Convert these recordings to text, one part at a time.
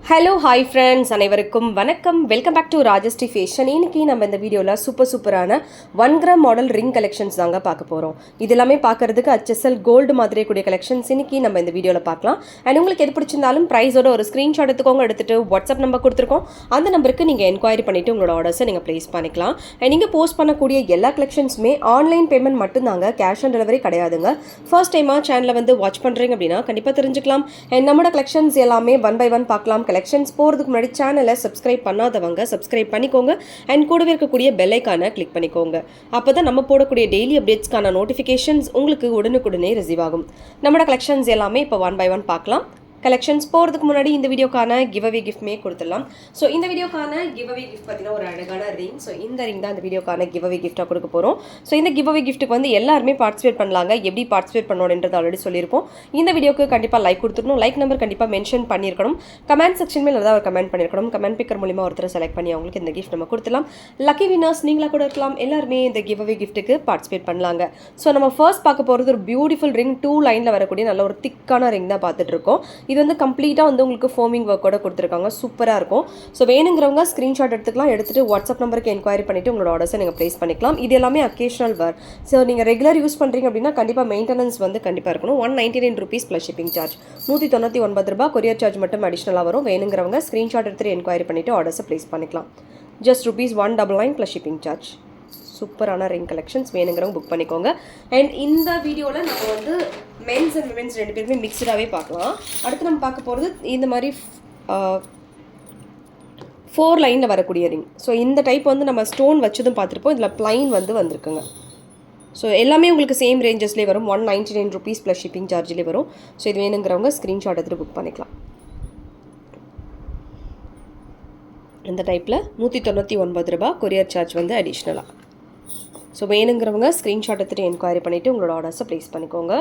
Hello hi friends, அனைவருக்கும் வணக்கம். Welcome back to Rajashree fashion. இன்னைக்கு நம்ம இந்த வீடியோவில் சூப்பரான 1 கிராம் மாடல் ரிங் கலெக்ஷன்ஸ் தாங்க பார்க்க போகிறோம். இது எல்லாமே பார்க்கறதுக்கு HSL கோல்டு மாதிரி கூடிய கலெக்ஷன்ஸ் இன்னைக்கு நம்ம இந்த வீடியோவில் பார்க்கலாம். அண்ட் உங்களுக்கு எது பிடிச்சிருந்தாலும் ப்ரைஸோட ஒரு ஸ்க்ரீன்ஷாட் எடுத்துட்டு வாட்ஸ்அப் நம்பர் கொடுத்துருக்கோம். அந்த நம்பருக்கு நீங்கள் என்கொயரி பண்ணிவிட்டு உங்களோட ஆர்டர்ஸை நீங்கள் ப்ளேஸ் பண்ணிக்கலாம். அண்ட் நீங்கள் போஸ்ட் பண்ணக்கூடிய எல்லா கலெக்ஷன்ஸுமே ஆன்லைன் பேமெண்ட் மட்டும்தாங்க, கேஷ் ஆன் டெலிவரி கிடையாதுங்க. ஃபர்ஸ்ட் டைமாக சேனலை வந்து வாட்ச் பண்ணுறீங்க அப்படின்னா கண்டிப்பாக தெரிஞ்சுக்கலாம். அண்ட் நம்மளோட கலெக்ஷன்ஸ் எல்லாமே 1 by 1 பார்க்கலாம். கலெக்ஷன்ஸ் போகிறதுக்கு முன்னாடி சேனலை சப்ஸ்கிரைப் பண்ணாதவங்க சப்ஸ்கிரைப் பண்ணிக்கோங்க. அண்ட் கூடவே இருக்கக்கூடிய பெல் ஐக்கானை கிளிக் பண்ணிக்கோங்க. அப்போ தான் நம்ம போடக்கூடிய டெய்லி அப்டேட்ஸ்க்கான நோட்டிஃபிகேஷன்ஸ் உங்களுக்கு உடனுக்குடனே ரிசீவ் ஆகும். நம்மளோட கலெக்ஷன்ஸ் எல்லாமே இப்போ 1 by 1 பார்க்கலாம். கலெக்ஷன்ஸ் போகிறதுக்கு முன்னாடி இந்த வீடியோக்கான கிவ் அவே கிஃப்ட்மே கொடுத்துடலாம். ஸோ இந்த வீடியோக்கான கிவ் அவே கிஃப்ட் பார்த்தீங்கன்னா ஒரு அழகான ரிங். ஸோ இந்த ரிங் தான் இந்த வீடியோக்கான கிவ் அவே கிஃப்ட்டாக கொடுக்க போகிறோம். ஸோ இந்த கிவ் அவே கிஃப்ட்டுக்கு வந்து எல்லாருமே பார்ட்டிசிபேட் பண்ணலாங்க. எப்படி பார்ட்டிசிபேட் பண்ணணுன்றது ஆல்ரெடி சொல்லியிருப்போம். இந்த வீடியோக்கு கண்டிப்பாக லைக் கொடுத்துடணும். லைக் நம்பர் கண்டிப்பாக மென்ஷன் பண்ணியிருக்கணும். கமெண்ட் செக்ஷன் மேலே ஏதாவது ஒரு கமெண்ட் பண்ணியிருக்கணும். கமெண்ட் பிக்கர் மூலிமா ஒருத்தர் செலக்ட் பண்ணி அவங்களுக்கு இந்த கிஃப்ட் நம்ம கொடுத்துலாம். லக்கி வினர்ஸ் நீங்களாக கூட இருக்கலாம். எல்லாருமே இந்த கிவ் அவே கிஃப்ட்டுக்கு பார்ட்டிசிபேட் பண்ணலாங்க. ஸோ நம்ம ஃபர்ஸ்ட் பார்க்க போகிறது ஒரு பியூட்டிஃபுல் ரிங், 2 லைனில் வரக்கூடிய நல்ல ஒரு திக்கான ரிங் தான் பார்த்துட்டு இருக்கோம். இது வந்து கம்ப்ளீட்டாக வந்து உங்களுக்கு ஃபோமிங் ஒர்க்கோட கொடுத்துருக்காங்க. சூப்பராக இருக்கும். ஸோ வேணுங்கிறவங்க ஸ்க்ரீன்ஷாட் எடுத்துட்டு வாட்ஸ்அப் நம்பருக்கு என்கொயரி பண்ணிவிட்டு உங்களோட ஆர்டர்ஸை நீங்கள் ப்ளேஸ் பண்ணிக்கலாம். இது எல்லாமே அக்கேஷனல் வேர். ஸோ நீங்கள் ரெகுலர் யூஸ் பண்ணுறீங்க அப்படின்னா கண்டிப்பாக மெயின்டெனன்ஸ் வந்து கண்டிப்பாக இருக்கணும். 199 rupees ப்ளஸ் ஷிப்பிங் சார்ஜ், 199 ரூபாய் கொரியர் சார்ஜ் மட்டும் அடிஷ்னலாக வரும். வேணுங்கிறவங்க ஸ்க்ரீன்ஷாட் எடுத்துகிட்டு என்கொயரி பண்ணிவிட்டு ஆர்டர்ஸை ப்ளேஸ் பண்ணிக்கலாம். Just ₹199 plus shipping charge. சூப்பரான ரிங் கலெக்ஷன்ஸ் வேணுங்கிறவங்க புக் பண்ணிக்கோங்க. அண்ட் இந்த வீடியோவில் நம்ம வந்து மென்ஸ் அண்ட் விமென்ஸ் 2 பேருமே மிக்சடாகவே பார்க்கலாம். அடுத்து நம்ம பார்க்க போகிறது இந்த மாதிரி 4 லைனில் வரக்கூடிய ரிங். ஸோ இந்த டைப் வந்து நம்ம ஸ்டோன் வச்சதும் பார்த்துருப்போம். இதில் ப்ளைன் வந்து வந்திருக்குங்க. ஸோ எல்லாமே உங்களுக்கு சேம் ரேஞ்சஸ்லேயே வரும். 199 rupees ப்ளஸ் ஷிப்பிங் சார்ஜ்லேயே வரும். ஸோ இது வேணுங்கிறவங்க ஸ்க்ரீன்ஷாட் எடுத்துகிட்டு புக் பண்ணிக்கலாம். இந்த டைப்பில் 199 ரூபாய் கொரியர் சார்ஜ் வந்து அடிஷ்னலாக. ஸோ வேணுங்கிறவங்க ஸ்க்ரீன்ஷாட் எடுத்துகிட்டு என்கொயரி பண்ணிவிட்டு உங்களோட ஆர்டர்ஸை ப்ளேஸ் பண்ணிக்கோங்க.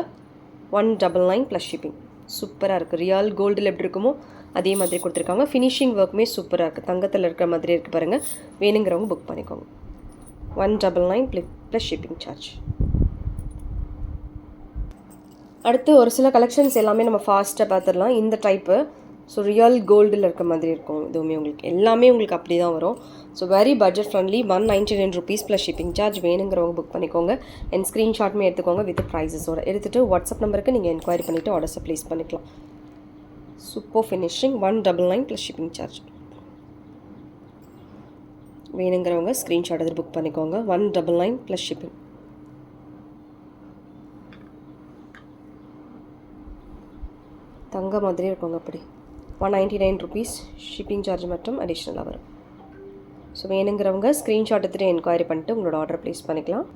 199 ப்ளஸ் ஷிப்பிங். சூப்பராக இருக்குது. ரியல் கோல்டில் எப்படி இருக்குமோ அதே மாதிரி கொடுத்துருக்காங்க. ஃபினிஷிங் ஒர்க்குமே சூப்பராக இருக்குது. தங்கத்தில் இருக்கிற மாதிரி இருக்குது பாருங்கள். வேணுங்கிறவங்க புக் பண்ணிக்கோங்க. 199 ப்ளஸ் ஷிப்பிங் சார்ஜ். அடுத்து ஒரு சில கலெக்ஷன்ஸ் எல்லாமே நம்ம ஃபாஸ்ட்டாக பார்த்துடலாம். இந்த டைப்பு ஸோ ரியல் கோல்டில் இருக்க மாதிரி இருக்கும். இதுவுமே உங்களுக்கு எல்லாமே உங்களுக்கு அப்படி தான் வரும். So very budget friendly. 199 rupees plus shipping charge. வேணுங்கிறவங்க புக் பண்ணிக்கோங்க. அண்ட் ஸ்க்ரீன்ஷாட்மே எடுத்துக்கோங்க வித் ப்ரைஸஸோட. எடுத்துகிட்டு வாட்ஸ்அப் நம்பருக்கு நீங்கள் என்கொயரி பண்ணிவிட்டு ஆர்டர்ஸை ப்ளேஸ் பண்ணிக்கலாம். Super finishing. 199 plus shipping charge. வேணுங்கிறவங்க ஸ்க்ரீன்ஷாட் எடுத்து புக் பண்ணிக்கோங்க. 199 ப்ளஸ் ஷிப்பிங். தங்க மாதிரி இருக்குங்க அப்படி. 199 rupees ஷிப்பிங் சார்ஜ் மட்டும் அடிஷ்னலாக வரும். ஸோ வேணுங்கிறவங்க ஸ்க்ரீன்ஷாட் எடுத்துகிட்டு என்கொயரி பண்ணிட்டு உங்களோட ஆர்டர் ப்ளேஸ் பண்ணிக்கலாம்.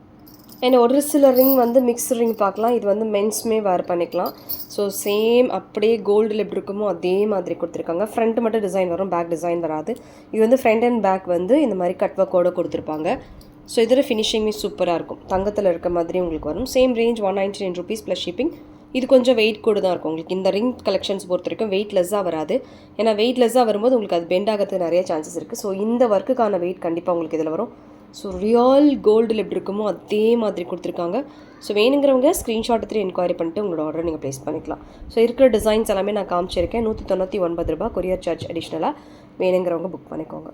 அண்ட் ஒரு சில ரிங் வந்து மிக்ஸ் ரிங் பார்க்கலாம். இது வந்து மென்ஸுமே வேர் பண்ணிக்கலாம். ஸோ சேம் அப்படியே கோல்டில் எப்படி இருக்குமோ அதே மாதிரி கொடுத்துருக்காங்க. ஃப்ரண்ட் மட்டும் டிசைன் வரும், பேக் டிசைன் வராது. இது வந்து ஃப்ரண்ட் அண்ட் பேக் வந்து இந்த மாதிரி கட் ஒர்க்கோடு கொடுத்துருப்பாங்க. ஸோ இதோட ஃபினிஷிங்குமே சூப்பராக இருக்கும். தங்கத்தில் இருக்க மாதிரி உங்களுக்கு வரும். Same range 199 rupees plus shipping. இது கொஞ்சம் வெயிட் கூட தான் இருக்கும் உங்களுக்கு. இந்த ரிங் கலெக்ஷன்ஸ் பொறுத்த வரைக்கும் வெயிட்லெஸ்ஸாக வராது. ஏன்னா வெயிட்லெஸ்ஸாக வரும்போது உங்களுக்கு அது பெண்ட் ஆகிறதுக்கு நிறைய சான்சஸ் இருக்குது. ஸோ இந்த ஒர்க்குக்கான வெயிட் கண்டிப்பாக உங்களுக்கு இதில் வரும். ஸோ ரியல் கோல்டில் எப்படி இருக்குமோ அதே மாதிரி கொடுத்துருக்காங்க. ஸோ வேணுங்கிறவங்க ஸ்க்ரீன்ஷாட் எடுத்துகிட்டு என்கொயரி பண்ணிட்டு உங்களோட ஆர்டர் நீங்கள் ப்ளேஸ் பண்ணிக்கலாம். ஸோ இருக்கிற டிசைன்ஸ் எல்லாமே நான் காமிச்சிருக்கேன். 199 ரூபாய் கொரியர் சார்ஜ் அடிஷ்னலாக. வேணுங்கிறவங்க புக் பண்ணிக்கோங்க.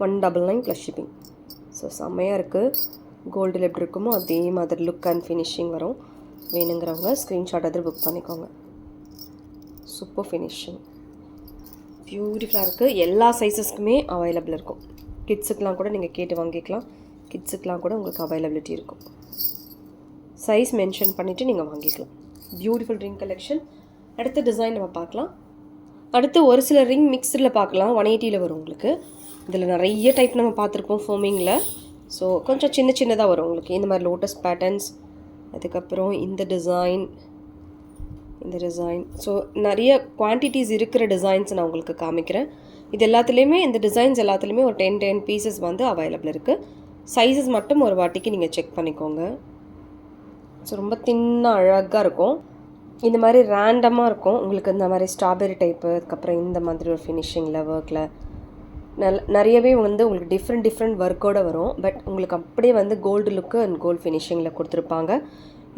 199 ப்ளஸ் ஷிப்பிங். ஸோ செம்மையாக இருக்குது. கோல்டில் எப்படி இருக்குமோ அதே மாதிரி லுக் அண்ட் ஃபினிஷிங் வரும். வேணுங்கிறவங்க ஸ்க்ரீன்ஷாட் எடுத்து புக் பண்ணிக்கோங்க. Super finishing. பியூட்டிஃபுல்லாக இருக்குது. எல்லா சைஸஸ்க்குமே அவைலபிள் இருக்கும். கிட்ஸுக்கெலாம் கூட நீங்கள் கேட்டு வாங்கிக்கலாம். கிட்ஸுக்கெலாம் கூட உங்களுக்கு அவைலபிலிட்டி இருக்கும். சைஸ் மென்ஷன் பண்ணிவிட்டு நீங்கள் வாங்கிக்கலாம். Beautiful ring collection. அடுத்த டிசைன் நம்ம பார்க்கலாம். அடுத்து ஒரு சில ரிங் மிக்சரில் பார்க்கலாம். 180 வரும் உங்களுக்கு. இதில் நிறைய டைப் நம்ம பார்த்துருப்போம் ஃபோமிங்கில். ஸோ கொஞ்சம் சின்னதாக வரும் உங்களுக்கு. இந்த மாதிரி லோட்டஸ் பேட்டர்ன்ஸ், அதுக்கப்புறம் இந்த டிசைன். ஸோ நிறைய குவான்டிட்டிஸ் இருக்கிற டிசைன்ஸ் நான் உங்களுக்கு காமிக்கிறேன். இது எல்லாத்துலேயுமே இந்த டிசைன்ஸ் எல்லாத்துலேயுமே ஒரு 10 pieces வந்து அவைலபிள் இருக்குது. சைஸஸ் மட்டும் ஒரு வாட்டிக்கு நீங்கள் செக் பண்ணிக்கோங்க. ஸோ ரொம்ப தின்னாக அழகாக இருக்கும். இந்த மாதிரி ரேண்டமாக இருக்கும் உங்களுக்கு. இந்த மாதிரி ஸ்ட்ராபெரி டைப்பு, அதுக்கப்புறம் இந்த மாதிரி ஒரு ஃபினிஷிங்கில் ஒர்க்கில் நிறையவே வந்து உங்களுக்கு டிஃப்ரெண்ட் ஒர்க்கோடு வரும். பட் உங்களுக்கு அப்படியே வந்து கோல்டு லுக்கு அண்ட் கோல்டு ஃபினிஷிங்கில் கொடுத்துருப்பாங்க.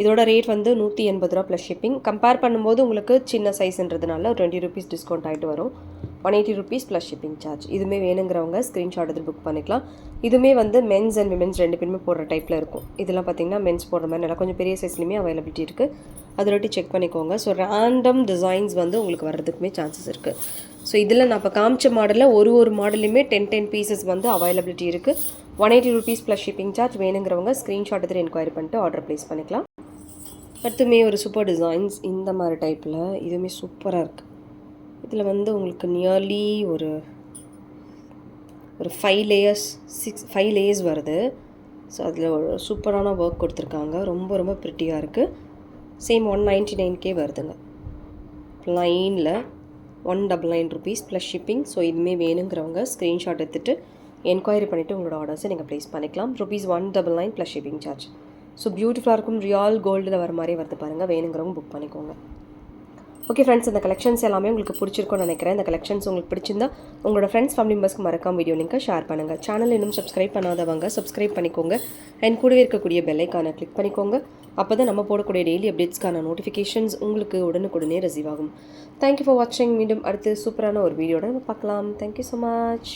இதோட ரேட் வந்து 180 ரூபா ப்ளஸ் ஷிப்பிங். கம்பேர் பண்ணும்போது உங்களுக்கு சின்ன சைஸ்ன்றதுனால ஒரு 20 ருபீஸ் டிஸ்கவுண்ட் ஆகிட்டு வரும். 180 ருபீஸ் ப்ளஸ் ஷிப்பிங் சார்ஜ். இதுவுமே வேணுங்கிறவங்க ஸ்க்ரீன்ஷாட் எடுத்து புக் பண்ணிக்கலாம். இதுவுமே வந்து மென்ஸ் அண்ட் விமென்ஸ் 2 பேருமே போடுற டைப்பில் இருக்கும். இதெல்லாம் பார்த்தீங்கன்னா மென்ஸ் போடுற மாதிரி நல்லா கொஞ்சம் பெரிய சைஸ்லையுமே அவைலபிலிட்டி இருக்குது. அதை ரொட்டி செக் பண்ணிக்கோங்க. ஸோ ரேண்டம் டிசைன்ஸ் வந்து உங்களுக்கு வர்றதுக்குமே சான்சஸ் இருக்குது. ஸோ இதில் நான் இப்போ காமிச்ச மாடலில் ஒரு மாடலையுமே 10 பீசஸ் வந்து அவைலபிலிட்டி இருக்குது. 180 ருபீஸ் ப்ளஸ் ஷிப்பிங் சார்ஜ். வேணுங்கிறவங்க ஸ்க்ரீன்ஷாட் எடுத்து என்கொயரி பண்ணிட்டு ஆர்டர் ப்ளேஸ் பண்ணிக்கலாம். அடுத்துமே ஒரு சூப்பர் டிசைன்ஸ் இந்த மாதிரி டைப்பில் இதுவுமே சூப்பராக இருக்குது. இதில் வந்து உங்களுக்கு நியர்லி ஒரு 5 லேயர்ஸ் வருது. ஸோ அதில் ஒரு சூப்பரான ஒர்க் கொடுத்துருக்காங்க. ரொம்ப ப்ரிட்டியாக இருக்குது. சேம் 199K வருதுங்க. ப்ளைனில் 199 ருபீஸ் ப்ளஸ் ஷிப்பிங். ஸோ இதுவுமே வேணுங்கிறவங்க ஸ்க்ரீன்ஷாட் எடுத்துகிட்டு என்கொயரி பண்ணிவிட்டு உங்களோட ஆர்டர்ஸை நீங்கள் ப்ளேஸ் பண்ணிக்கலாம். ₹199 ப்ளஸ் ஷிப்பிங் சார்ஜ். ஸோ பியூட்டிஃபுல்லாக இருக்கும். ரியல் கோல்டில் வர மாதிரி வருது பாருங்கள். வேணுங்கிறவங்க புக் பண்ணிக்கோங்க. ஓகே ஃப்ரெண்ட்ஸ், இந்த கலெக்ஷன்ஸ் எல்லாமே உங்களுக்கு பிடிச்சிருக்கும்னு நினைக்கிறேன். இந்த கலெக்ஷன்ஸ் உங்களுக்கு பிடிச்சிருந்தா உங்களோட ஃப்ரெண்ட்ஸ் ஃபேமிலி மெம்பர்ஸ்க்கு மறக்காம வீடியோ லிங்கை ஷேர் பண்ணுங்கள். சேனல் இன்னும் சப்ஸ்கிரைப் பண்ணாதவங்க சப்ஸ்கிரைப் பண்ணிக்கோங்க. அண்ட் கூடவே இருக்கக்கூடிய பெல் ஐக்கானை கிளிக் பண்ணிக்கோங்க. அப்போ தான் நம்ம போடக்கூடிய டெய்லி அப்டேட்ஸ்க்கான நோட்டிஃபிகேஷன்ஸ் உங்களுக்கு உடனுக்குடனே ரிசீவ் ஆகும். தேங்க்யூ ஃபார் வாட்சிங். மீண்டும் அடுத்து சூப்பரான ஒரு வீடியோட நம்ம பார்க்கலாம். Thank you so much.